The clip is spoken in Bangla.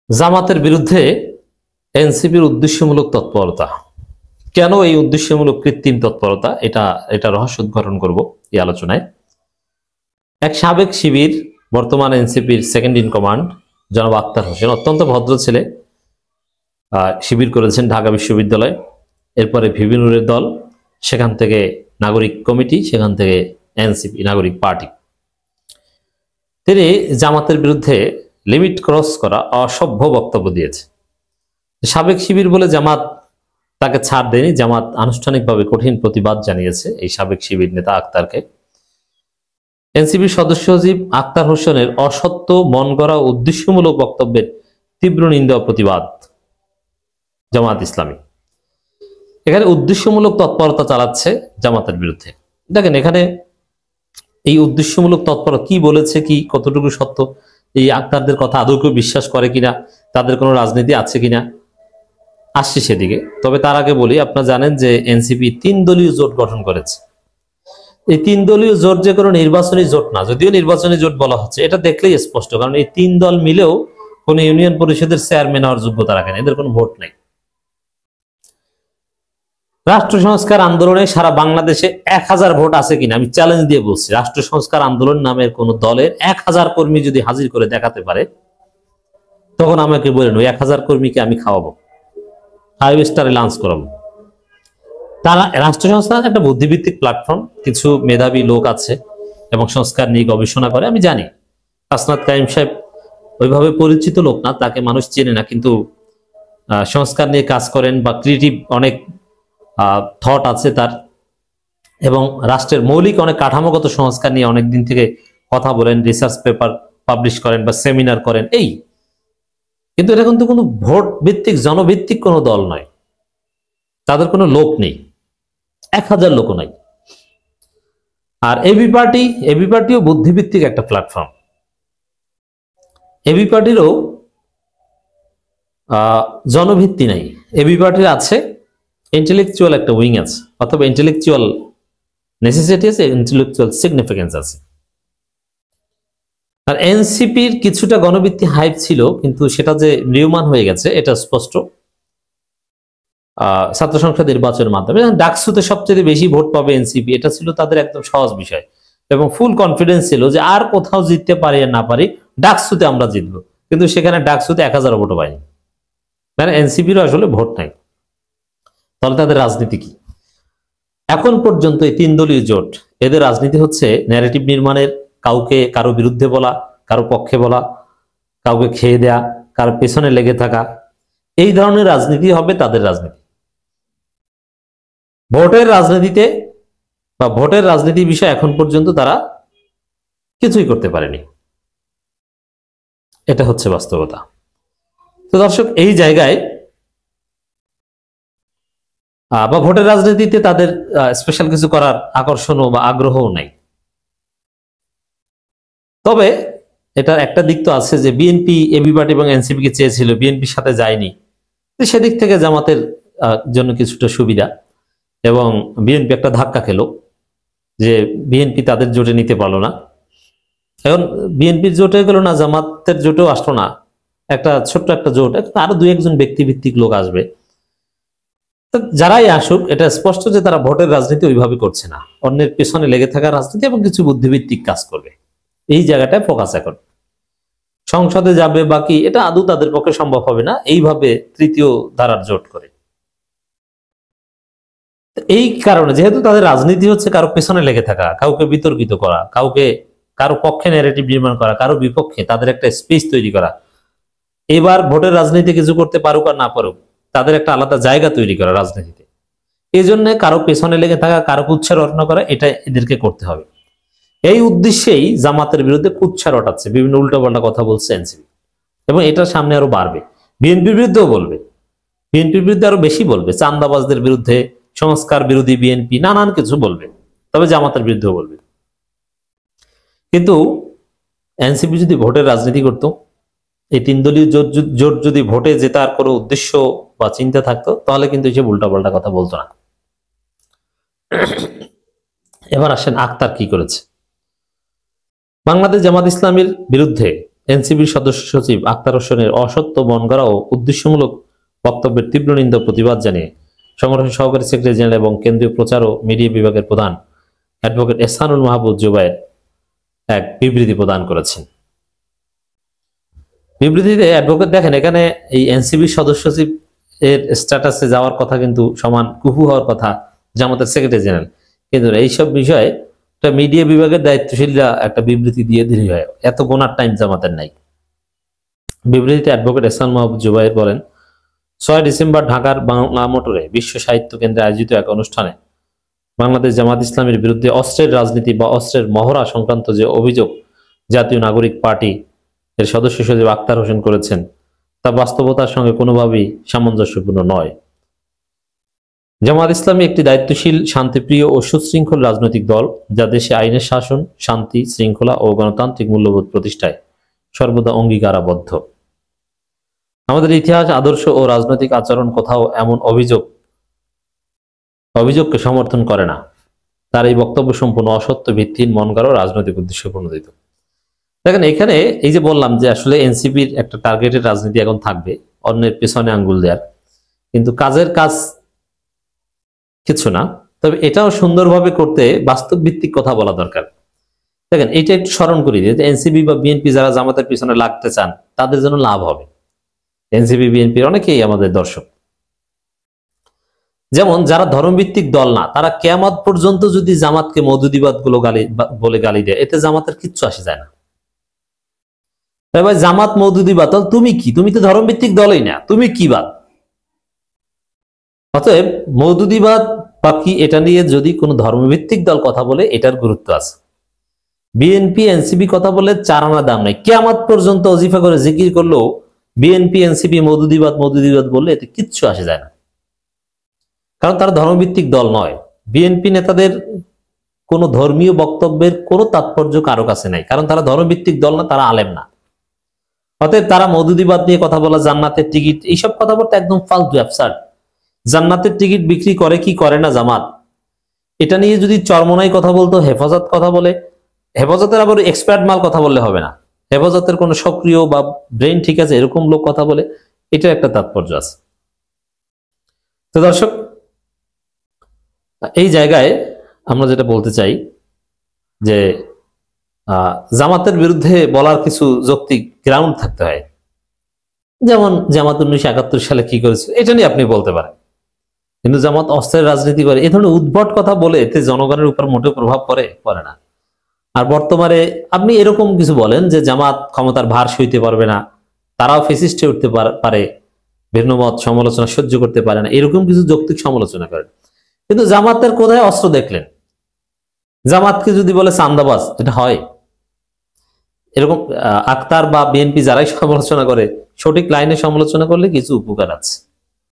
জামাতের বিরুদ্ধে এনসিপির উদ্দেশ্যমূলক তৎপরতা। কেন এই উদ্দেশ্যমূলক কৃত্রিম তৎপরতা, এটা রহস্য উদ্ঘাটন করব এই আলোচনায়। এক সাবেক শিবির, বর্তমান এনসিপির সেকেন্ড ইন কমান্ড জনাব আক্তার হোসেন, অত্যন্ত ভদ্র ছেলে, শিবির করেছেন ঢাকা বিশ্ববিদ্যালয়, এরপরে ভিবি নূরের দল, সেখান থেকে নাগরিক কমিটি, সেখান থেকে এনসিপি নাগরিক পার্টি। তিনি জামাতের বিরুদ্ধে লিমিট ক্রস করা অসভ্য বক্তব্য দিয়েছে। সাবেক শিবির বলে জামাত তাকে ছাড় দেয়নি। জামাত আনুষ্ঠানিকভাবে কঠিন প্রতিবাদ জানিয়েছে এই সাবেক শিবির নেতা আক্তারকে। এনসিপির সদস্য সচিব আক্তার হোসেনের অসত্য, মন গড়া, উদ্দেশ্যমূলক বক্তব্যের তীব্র নিন্দা ও প্রতিবাদ জামাত ইসলামী। এখানে উদ্দেশ্যমূলক তৎপরতা চালাচ্ছে জামাতের বিরুদ্ধে। দেখেন এখানে এই উদ্দেশ্যমূলক তৎপরতা কি বলেছে, কি কতটুকু সত্য, এই আক্তারদের কথা আদৌ কেউ বিশ্বাস করে কিনা, তাদের কোনো রাজনীতি আছে কিনা, আসছে সেদিকে। তবে তার আগে বলি, আপনারা জানেন যে এনসিপি 3 দলীয় জোট গঠন করেছে। এই 3 দলীয় জোট যে কোনো নির্বাচনী জোট না, যদিও নির্বাচনী জোট বলা হচ্ছে, এটা দেখলেই স্পষ্ট। কারণ এই 3 দল মিলেও কোন ইউনিয়ন পরিষদের চেয়ারম্যান হওয়ার যোগ্যতা রাখে না, এদের কোনো ভোট নাই। রাষ্ট্র সংস্কার আন্দোলনে সারা বাংলাদেশে 1000 ভোট আছে কিনা আমি চ্যালেঞ্জ দিয়ে বলছি। রাষ্ট্র সংস্কার আন্দোলন নামের কোন দলের 1000 কর্মী যদি হাজির করে দেখাতে পারে, তখন আমাকে বলেন ওই 1000 কর্মীকে আমি খাওয়াবো, 5 স্টারে লাঞ্চ করাবো। তারা রাষ্ট্র সংস্কার একটা বুদ্ধিভিত্তিক প্ল্যাটফর্ম, কিছু মেধাবী লোক আছে এবং সংস্কার নিয়ে গবেষণা করে। আমি জানি হাসনাত কাইম সাহেব ওইভাবে পরিচিত লোক না, তাকে মানুষ চেনে না, কিন্তু সংস্কার নিয়ে কাজ করেন বা ক্রিয়েটিভ অনেক থট আছে তার, এবং রাষ্ট্রের মৌলিক অনেক কাঠামোগত সংস্কার নিয়ে অনেক দিন থেকে কথা বলেন, রিসার্চ পেপার পাবলিশ করেন বা সেমিনার করেন। কিন্তু এটা কিন্তু কোনো ভোট ভিত্তিক, জনভিত্তিক কোনো দল নয়, তাদের কোনো লোক নেই, 1000 লোকও নাই। আর এবি পার্টিও বুদ্ধিভিত্তিক একটা প্ল্যাটফর্ম। এবি পার্টিরও জনভিত্তি নাই। এবি পার্টির আছে ইন্টেলেকচুয়াল একটা উইং আছে, অথবা ইন্টেলেকচুয়াল নেসেসিটি আছে, ইন্টেলেকচুয়াল সিগনিফিকেন্স আছে। আর এনসিপির কিছুটা গণভিত্তি হাইপ ছিল, কিন্তু সেটা যে ম্রিয়মান হয়ে গেছে এটা স্পষ্ট। ছাত্র সংসদ নির্বাচনের মাধ্যমে ডাকসুতে সবচেয়ে বেশি ভোট পাবে এনসিপি, এটা ছিল তাদের একদম সহজ বিষয়, এবং ফুল কনফিডেন্স ছিল যে আর কোথাও জিততে পারি আর না পারি, ডাকসুতে আমরা জিতবো। কিন্তু সেখানে ডাকসুতে 1000 ভোটও পায়নি, মানে এনসিপিরও আসলে ভোট নাই। তাহলে তাদের রাজনীতি কি? এখন পর্যন্ত এই 3 দলীয় জোট, এদের রাজনীতি হচ্ছে ন্যারেটিভ নির্মাণের, কাউকে কারো বিরুদ্ধে বলা, কারো পক্ষে বলা, কাউকে খেয়ে দেয়া, কারো পেছনে লেগে থাকা, এই ধরনের রাজনীতি হবে তাদের রাজনীতি। ভোটের রাজনীতিতে বা ভোটের রাজনীতি বিষয়ে এখন পর্যন্ত তারা কিছুই করতে পারেনি, এটা হচ্ছে বাস্তবতা। তো দর্শক, এই জায়গায় বা ভোটের রাজনীতিতে তাদের স্পেশাল কিছু করার আকর্ষণও বা আগ্রহও নাই। তবে এটার একটা দিক তো আছে যে বিএনপি এবি পার্টি এবং এনসিপি কে চেয়েছিল, বিএনপির সাথে যায়নি, সেদিক থেকে জামাতের জন্য কিছুটা সুবিধা, এবং বিএনপি একটা ধাক্কা খেলো যে বিএনপি তাদের জোটে নিতে পারলো না। এখন বিএনপির জোটে গেল না, জামাতের জোটেও আসলো না, একটা ছোট্ট একটা জোট, আরো 2-1 ব্যক্তিভিত্তিক লোক আসবে। যারাই আসুক, এটা স্পষ্ট যে তারা ভোটের রাজনীতি ওইভাবে করছে না, অন্যের পেছনে লেগে থাকা রাজনীতি এবং কিছু বুদ্ধিভিত্তিক কাজ করবে, এই জায়গাটায় ফোকাস। এখন সংসদে যাবে বাকি, এটা আদৌ তাদের পক্ষে সম্ভব হবে না এইভাবে তৃতীয় ধারার জোট করে। এই কারণে, যেহেতু তাদের রাজনীতি হচ্ছে কারো পেছনে লেগে থাকা, কাউকে বিতর্কিত করা, কারো পক্ষে ন্যারেটিভ নির্মাণ করা, কারো বিপক্ষে তাদের একটা স্পেস তৈরি করা, এবার ভোটের রাজনীতি কিছু করতে পারুক আর না পারুক, তাদের একটা আলাদা জায়গা তৈরি করা রাজনীতিতে। এই জন্য কারো পেছনে লেগে থাকা, কারো কুচ্ছা রটনা করা, এটা এদেরকে করতে হবে। এই উদ্দেশ্যেই জামাতের বিরুদ্ধে কুচ্ছা রটাচ্ছে, বিভিন্ন উল্টোপাল্টা কথা বলছে এনসিপি, এবং এটা সামনে আরো বাড়বে। বিএনপির বিরুদ্ধেও বলবে, বিএনপির বিরুদ্ধে আরো বেশি বলবে, চান্দাবাজদের বিরুদ্ধে, সংস্কার বিরোধী বিএনপি, নানান কিছু বলবে, তবে জামাতের বিরুদ্ধেও বলবে। কিন্তু এনসিপি যদি ভোটের রাজনীতি করত, এই 3 দলীয় জোট যদি ভোটে জেতার কোনো উদ্দেশ্য বা চিন্তা থাকতো, তাহলে কিন্তু সে উল্টাপাল্টা কথা বলতো না। এবার আসেন আক্তার কি করেছে। বাংলাদেশ জামাত ইসলামীর বিরুদ্ধে এনসিপির সদস্য সচিব আখতার হোসেনের অসত্য মন গড়া ও উদ্দেশ্যমূলক বক্তব্যের তীব্র নিন্দা প্রতিবাদ জানিয়ে সংগঠনের সহকারী সেক্রেটারি জেনারেল এবং কেন্দ্রীয় প্রচার ও মিডিয়া বিভাগের প্রধান অ্যাডভোকেট এহসানুল মাহবুব জুবায়ের এক বিবৃতি প্রদান করেছেন। বিবৃতিতে অ্যাডভোকেট দেখেন, এখানে এই এনসিপির সদস্য সচিব এর স্ট্যাটাসে যাওয়ার কথা কিন্তু সমান কুফু হওয়ার কথা জামাতের সেক্রেটারি জেনারেল, কিন্তু এইসব বিষয়ে একটা মিডিয়া বিভাগের দায়িত্বশীলরা একটা বিবৃতি দিয়ে দিলেই হয়, এত গোনার টাইম জামাতের নাই। বিবৃতিতে অ্যাডভোকেট এহসান মাহবুব জুবায়ের বলেন, 6 ডিসেম্বর ঢাকার বাংলা মোটরে বিশ্ব সাহিত্য কেন্দ্রে আয়োজিত এক অনুষ্ঠানে বাংলাদেশ জামাত ইসলামের বিরুদ্ধে অস্ত্রের রাজনীতি বা অস্ত্রের মহড়া সংক্রান্ত যে অভিযোগ জাতীয় নাগরিক পার্টি এর সদস্য সচিব আখতার হোসেন করেছেন তা বাস্তবতার সঙ্গে কোনোভাবেই সামঞ্জস্যপূর্ণ নয়। জামাত ইসলামী একটি দায়িত্বশীল, শান্তিপ্রিয় ও সুশৃঙ্খল রাজনৈতিক দল, যা দেশে আইনের শাসন, শান্তি, শৃঙ্খলা ও গণতান্ত্রিক মূল্যবোধ প্রতিষ্ঠায় সর্বদা অঙ্গীকারাবদ্ধ। আমাদের ইতিহাস, আদর্শ ও রাজনৈতিক আচরণ কোথাও এমন অভিযোগকে সমর্থন করে না। তার এই বক্তব্য সম্পূর্ণ অসত্য, ভিত্তিহীন, মন গড়া রাজনৈতিক উদ্দেশ্য প্রণোদিত। দেখেন, এখানে এই যে বললাম যে আসলে এনসিপির একটা টার্গেটেড রাজনীতি এখন থাকবে, অন্যের পেছনে আঙ্গুল দেওয়ার, কিন্তু কাজের কাজ কিছু না। তবে এটাও সুন্দরভাবে করতে বাস্তব ভিত্তিক কথা বলা দরকার। দেখেন, এটা একটু স্মরণ করি যে এনসিপি বা বিএনপি যারা জামাতের পিছনে লাগতে চান তাদের জন্য লাভ হবে। এনসিপি বিএনপির অনেকেই আমাদের দর্শক, যেমন যারা ধর্মভিত্তিক দল না, তারা কিয়ামত পর্যন্ত যদি জামাতকে মওদুদিবাদ গুলো বলে গালি দেয়, এতে জামাতের কিচ্ছু আসে যায় না। ভাই, জামাত মওদুদিবাদ, তুমি কি? তুমি তো ধর্মভিত্তিক দলই না, তুমি কি বাদ? অতএব মওদুদিবাদ বা কি, এটা নিয়ে যদি কোনো ধর্মভিত্তিক দল কথা বলে এটার গুরুত্ব আছে। বিএনপি এনসিপি কথা বলে 4 আনা দাম নাই। কিয়ামত পর্যন্ত ওজিফা করে জিকির করলেও বিএনপি এনসিপি মওদুদিবাদ বললে এতে কিচ্ছু আসে যায় না, কারণ তারা ধর্মভিত্তিক দল নয়। বিএনপি নেতাদের কোনো ধর্মীয় বক্তব্যের কোনো তাৎপর্য কারো কাছে নাই, কারণ তারা ধর্মভিত্তিক দল না, তারা আলেম না। অতএব তারা মওদুদিবাদ নিয়ে কথা বলা, জান্নাতের টিকিট, এইসব কথা বলতে একদম ফালতু, অ্যাবসার্ড। জান্নাতের টিকিট বিক্রি করে কি করে না জামাত, এটা নিয়ে যদি চরমনাই কথা বলতো, হেফাজত কথা বলে, হেফাজতের আবার এক্সপার্ট মাল কথা বললে হবে না, হেফাজতের কোনো সক্রিয় বা ব্রেন ঠিক আছে এরকম লোক কথা বলে, এটা একটা তাৎপর্য আছে। তো দর্শক, এই জায়গায় আমরা যেটা বলতে চাই যে জামাতের বিরুদ্ধে বলার কিছু যৌক্তিক গ্রাউন্ড থাকতে হয়। যেমন জামাত 1971 সালে কি করেছে এটা নিয়ে আপনি বলতে পারেন, কিন্তু জামাত অস্ত্রের রাজনীতি করে, এ ধরনের উদ্ভট কথা বলে এতে জনগণের উপর মোটেও প্রভাব পড়ে না। আর বর্তমানে আপনি এরকম কিছু বলেন যে জামাত ক্ষমতার ভার সইতে পারবে না, তারাও ফেসিস্টে উঠতে পারে, ভিন্ন মত সমালোচনা সহ্য করতে পারে না, এরকম কিছু যৌক্তিক সমালোচনা করেন। কিন্তু জামাতের কোথায় অস্ত্র দেখলেন? জামাতকে যদি বলে চান্দাবাজ, এটা হয়? এরকম আখতার বা বিএনপি যারাই সমালোচনা করে, সঠিক লাইনে সমালোচনা করলে কিছু উপকার আছে।